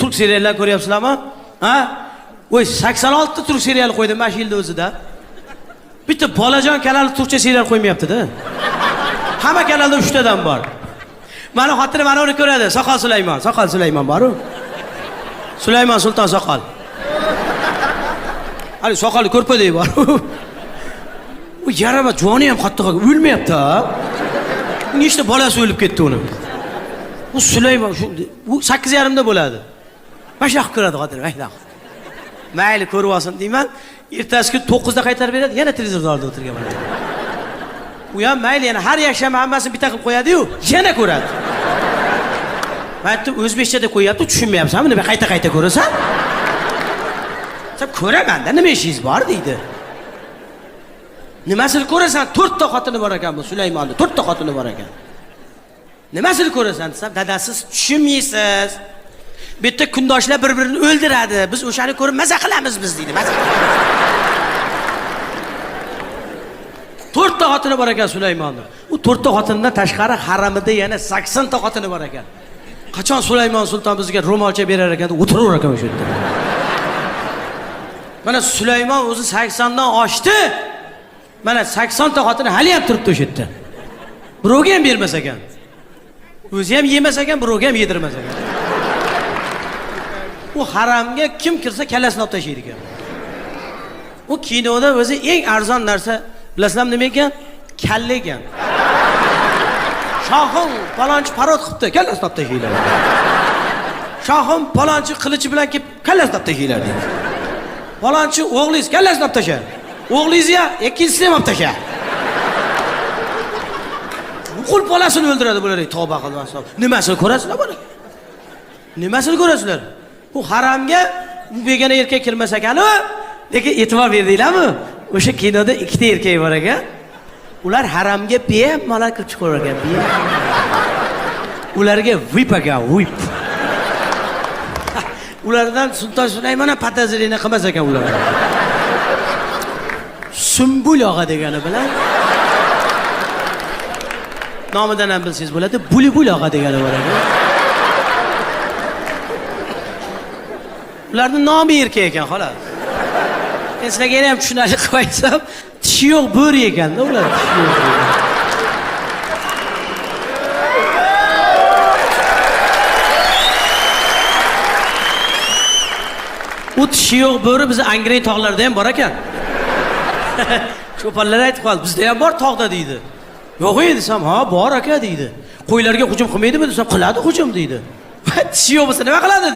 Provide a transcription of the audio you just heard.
turk seriallar ko'ryapsizlarmi? Ha? Voy 86 ta turk seriali qo'ydim mana shu yilda o'zida. Bitta bolajon kanali turkcha serial qo'ymayapti-da. Hamma kanalda 3 tadan bor. Mana xotini mana uni ko'radi, Soqol Sulaymon bor-ku. Sulaymon Sulton Soqol. Hali soqoli ko'rpadek bor. U yarama joni ham qattiq o'lmayapti. Nechta bolasi o'lib ketdi uni. Bu Sulaymon bu 8:30 da bo'ladi. Mana shu ko'radi xotin, mayli. Mayli ko'rib olsin deyman. Ertasiga 9 da qaytarib beradi, yana televizor oldida o'tirgan bo'ladi. U ham mayli, yana har yakshanba hammasini bitta qilib qo'yadi-yu, yana ko'radi. Mayli o'zbekchada qo'yapti, tushunmayapsanmi? Nima qayta ko'rasan? Sen ko'raman-da, nima ishingiz bor deydi. Nimasini ko'rasan? 4 ta xotini bor ekan bu Sulaymonni, 4 ta xotini bor ekan. Nimasini ko'rasan desam, dadasiz tushunmaysiz. Bitta kundoshlar bir-birini o'ldiradi. Biz o'shani ko'rib maza qilamiz biz deydi. Maza. 4 ta xotini bor ekan Sulaymonni. U 4 ta xotindan tashqari haramida yana 80 ta xotini bor ekan. Qachon Sulaymon sulton bizga ro'molcha berar ekan deb o'tiraver ekan o'sha yerda. Mana Sulaymon o'zi 80 dan oshdi. Mana 80 ta xotini hali ham turibdi o'sha yerda. Birovga ham bermas ekan. O'zi ham yemas ekan, birovga ham yedirmas ekan. U haramga kim kirsa kallasini olib tashlaydi ekan. U kinoda o'zi eng arzon narsa bilasizlarmi nima ekan? Kalla ekan. Shohim palonchi parod qilibdi, kallasini olib tashlaydi. Shohim palonchi qilichi bilan kelib kallasini olib tashlaydi deydi. Palonchi o'g'lingiz kallasini olib tashlar. O'g'lingiz-ya ikkinchisini ham olib tashlar. Qul bolasini o'ldiradi bular, tavba qilmasin. Nimasini ko'rasizlar buni? Nimasini ko'rasizlar? Bu haramga bu begona erkak kirmas ekan-ku, lekin e'tibor berdinglarmi? O'sha kinoda ikkita erkak bor ekan. Ular haramga bemalol kirib chiqar ekan, ularga vip ekan, vip. Ulardan Sulton Sulaymon ham patazirina qilmas ekan ular. Sumbul og'a degani bilan nomidan ham bilsangiz bo'ladi, Bulbul og'a degani bor ekan. Ularning nomi erkak ekan, xolos. Men sizlarga ham tushunarli qilib aytsam, tishi yo'q bo'ri ekanda ular. U tishi yo'q bo'ri biz Angren tog'larida ham bor ekan. Cho'ponlar aytib qoldi, bizda ham bor tog'da deydi. Yo'q desam, ha, bor aka deydi. Qo'ylarga hujum qilmaydimi desam, qiladi hujum deydi. Tishi yo'q bo'lsa nima qiladi?